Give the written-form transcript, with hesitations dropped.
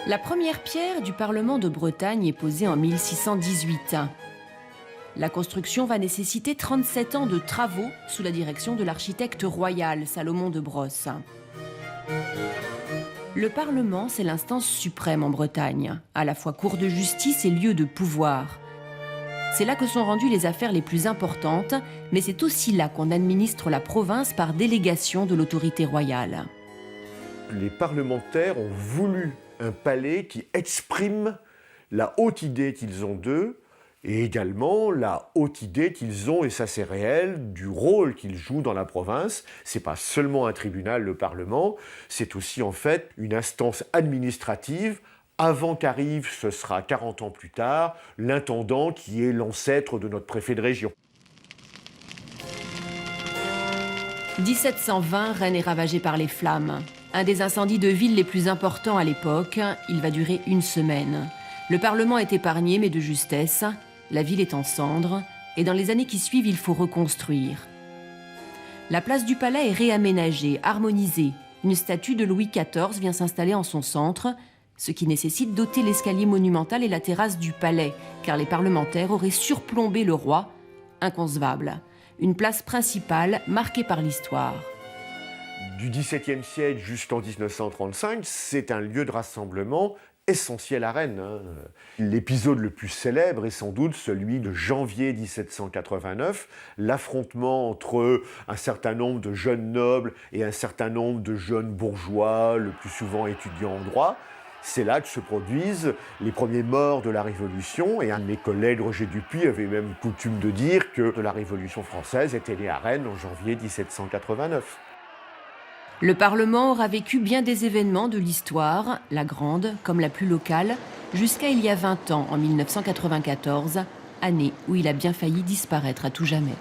La première pierre du Parlement de Bretagne est posée en 1618. La construction va nécessiter 37 ans de travaux sous la direction de l'architecte royal Salomon de Brosse. Le Parlement, c'est l'instance suprême en Bretagne, à la fois cour de justice et lieu de pouvoir. C'est là que sont rendues les affaires les plus importantes, mais c'est aussi là qu'on administre la province par délégation de l'autorité royale. Les parlementaires ont voulu un palais qui exprime la haute idée qu'ils ont d'eux et également la haute idée qu'ils ont, et ça c'est réel, du rôle qu'ils jouent dans la province. C'est pas seulement un tribunal, le Parlement, c'est aussi en fait une instance administrative. Avant qu'arrive, ce sera 40 ans plus tard, l'intendant qui est l'ancêtre de notre préfet de région. 1720, Rennes est ravagée par les flammes. Un des incendies de ville les plus importants à l'époque, il va durer une semaine. Le Parlement est épargné, mais de justesse. La ville est en cendres, et dans les années qui suivent, il faut reconstruire. La place du Palais est réaménagée, harmonisée. Une statue de Louis XIV vient s'installer en son centre, ce qui nécessite d'ôter l'escalier monumental et la terrasse du Palais, car les parlementaires auraient surplombé le roi, inconcevable. Une place principale marquée par l'histoire. Du XVIIe siècle jusqu'en 1935, c'est un lieu de rassemblement essentiel à Rennes. L'épisode le plus célèbre est sans doute celui de janvier 1789, l'affrontement entre un certain nombre de jeunes nobles et un certain nombre de jeunes bourgeois, le plus souvent étudiants en droit. C'est là que se produisent les premiers morts de la Révolution, et un de mes collègues, Roger Dupuis, avait même coutume de dire que la Révolution française était née à Rennes en janvier 1789. Le Parlement aura vécu bien des événements de l'histoire, la grande comme la plus locale, jusqu'à il y a 20 ans, en 1994, année où il a bien failli disparaître à tout jamais.